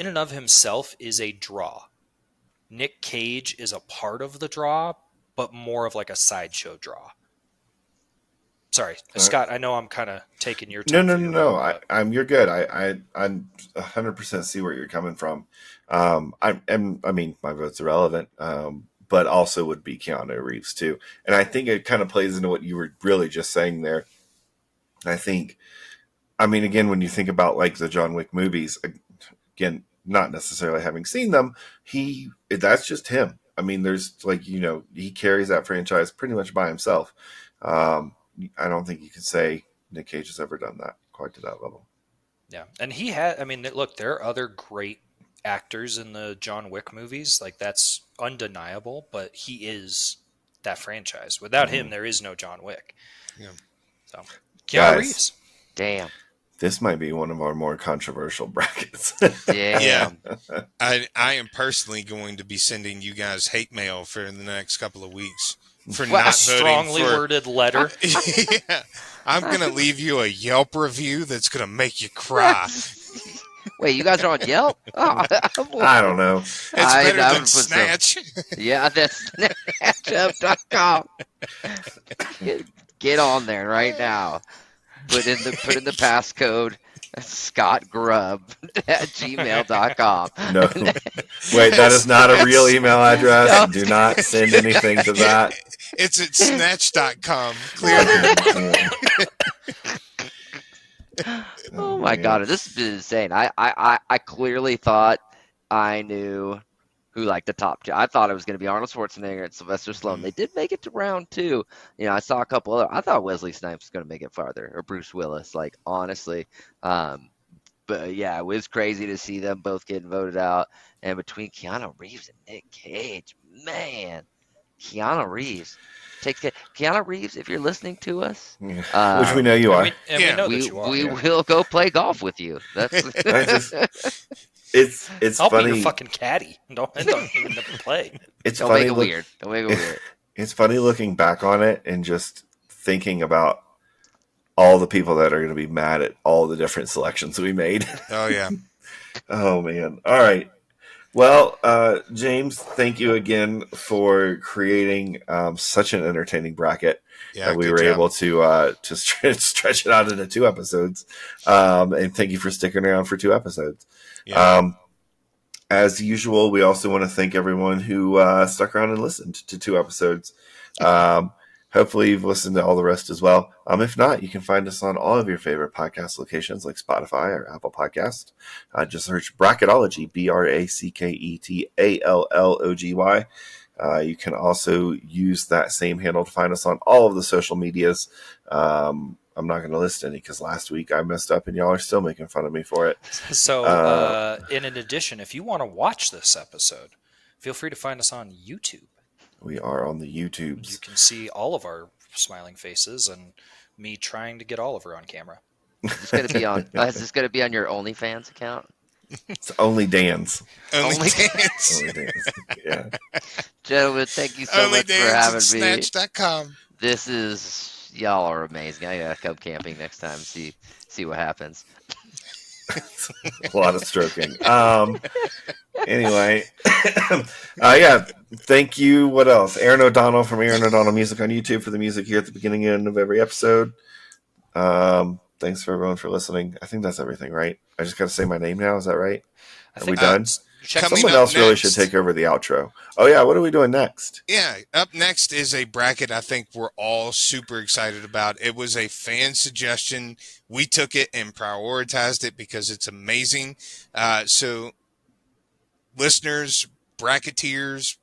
and of himself is a draw. Nick Cage is a part of the draw, but more of like a sideshow draw. Sorry, Scott. I know I'm kind of taking your time. No. You're good. I 100% see where you're coming from. I mean, my vote's irrelevant. But also would be Keanu Reeves too. And I think it kind of plays into what you were really just saying there. Again, when you think about like the John Wick movies, again, not necessarily having seen them, that's just him. I mean, there's like, he carries that franchise pretty much by himself. I don't think you can say Nick Cage has ever done that quite to that level. Yeah. And look, there are other great actors in the John Wick movies. Like, that's undeniable, but he is that franchise. Without him, there is no John Wick. Yeah. So, Keanu Guys. Reeves. Damn. This might be one of our more controversial brackets. Damn. Yeah. I am personally going to be sending you guys hate mail for the next couple of weeks for What, not a strongly voting for. worded letter. Yeah. I'm going to leave you a Yelp review that's going to make you cry. Wait, you guys are on Yelp? Oh, I don't know. It's better I than would put some- Snatch. yeah, that's snatchup.com. Get on there right now. Put in the passcode Scott Grubb at gmail.com. No. Wait, that is not a real email address. No. Do not send anything to that. It's at snatch.com. Clearly. Oh my god, this is insane. I clearly thought I knew who like the top two. I thought it was going to be Arnold Schwarzenegger and Sylvester Stallone. They did make it to round two. I saw a couple other. I thought Wesley Snipes was going to make it farther, or Bruce Willis. Like, honestly, but yeah, it was crazy to see them both getting voted out. And between Keanu Reeves and Nick Cage, man, Keanu Reeves. Keanu Reeves, if you're listening to us, Which we know you are. And Yeah. we know that you are. we will go play golf with you. That's It's I'll funny. be your fucking caddy. Don't even play. It's don't funny. make it weird. Don't make it weird. It's funny looking back on it and just thinking about all the people that are going to be mad at all the different selections we made. Oh, yeah. Oh man! All right. Well, James, thank you again for creating such an entertaining bracket Yeah, that we good were job. able to stretch it out into 2 episodes. And thank you for sticking around for 2 episodes. Yeah. As usual, we also want to thank everyone who stuck around and listened to 2 episodes. Hopefully you've listened to all the rest as well. If not, you can find us on all of your favorite podcast locations like Spotify or Apple Podcast. Just search Bracketology, BRACKETALLOGY. You can also use that same handle to find us on all of the social medias. I'm not going to list any because last week I messed up and y'all are still making fun of me for it. So, in addition, if you want to watch this episode, feel free to find us on YouTube. We are on the You YouTubes. can see all of our smiling faces and me trying to get Oliver on camera. It's gonna be on. Is this gonna be on your OnlyFans account? It's only Dan's. Only Only- dance. Only Dan's. Yeah. Gentlemen, thank you so Only much for dance at having me. snatch.com. This is y'all are amazing. I gotta come camping next time. See what happens. A lot of stroking. Anyway, yeah. Thank you. What else? Aaron O'Donnell from Aaron O'Donnell Music on YouTube for the music here at the beginning and end of every episode. Thanks for everyone for listening. I think that's everything, right? I just got to say my name now. Is that right? I Are think we done? Coming Someone up else really next- should take over the outro. Oh yeah, what are we doing next? Yeah, up next is a bracket I think we're all super excited about. It was a fan suggestion. We took it and prioritized it because it's amazing. So, listeners, bracketeers,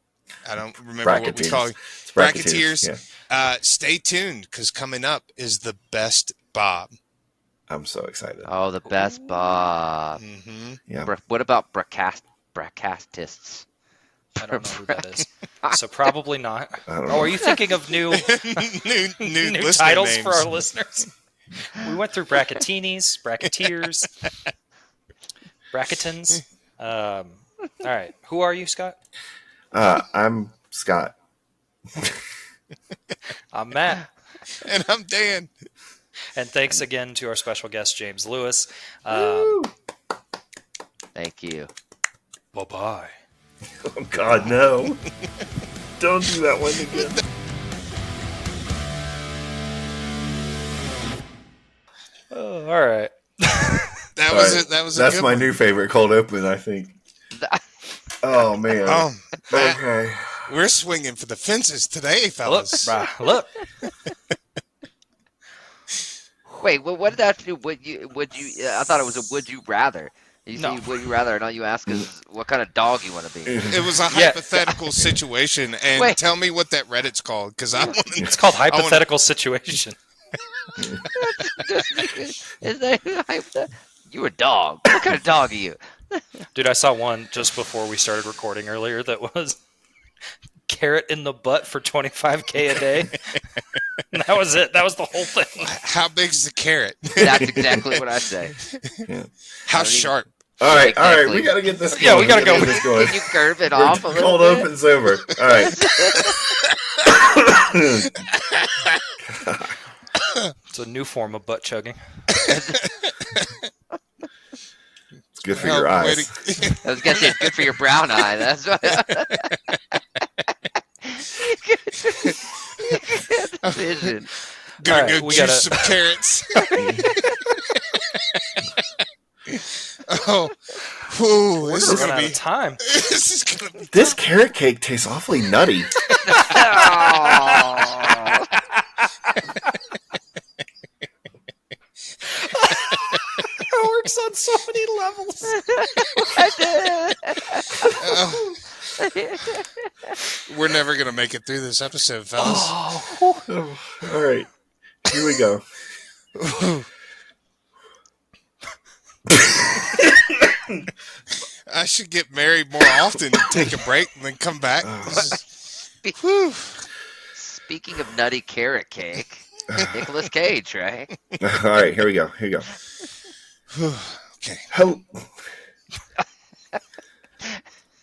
I don't remember what we call it. It's Bracketeers. Yeah. Stay tuned because coming up is the best Bob. I'm so excited. Oh, the best Bob. Mm-hmm. Yeah. What about broadcastists? I don't know who that is. So probably not. I don't Oh, know. are you thinking of new new new listener titles names. for our listeners? We went through bracketinis, bracketeers, bracketins. All right. Who are you, Scott? I'm Scott. I'm Matt. And I'm Dan. And thanks again to our special guest, James Lewis. Thank you. Bye-bye. Oh God, no! Don't do that one again. Oh, all right. That All was right. it. That was a That's good my one. new favorite cold open. I think. Oh man. Oh, Matt, Okay. we're swinging for the fences today, fellas. Look. Wait, what did that do? Would you? I thought it was a would you rather. You No. say would you rather, and all you ask is what kind of dog you want to be. It was a Yeah. hypothetical situation, and Wait. tell me what that Reddit's called, because I want to. It's called hypothetical situation. Is that you a dog? What kind of dog are you? Dude, I saw one just before we started recording earlier that was carrot in the butt for 25K a day. And that was it. That was the whole thing. How big's the carrot? That's exactly what I say. How I don't even- sart? All right. Exactly. We gotta get this. Going. Yeah, we gotta go. Get this going. Can you curve it off a little Cold bit? open's over. All right. It's a new form of butt chugging. It's good for How your eyes. poetic. I was gonna say it's good for your brown eye. That's what. Vision. Gonna All right, go we juice gotta- some carrots. Oh, whew, this We're is running gonna out be. of time. This is gonna be. This carrot cake tastes awfully nutty. Oh. It works on so many levels. We're never gonna make it through this episode, fellas. Oh, all right. Here we go. I should get married more often, take a break, and then come back. Whew. Speaking of nutty carrot cake, Nicolas Cage, right? All right. Here we go. Okay. Hello.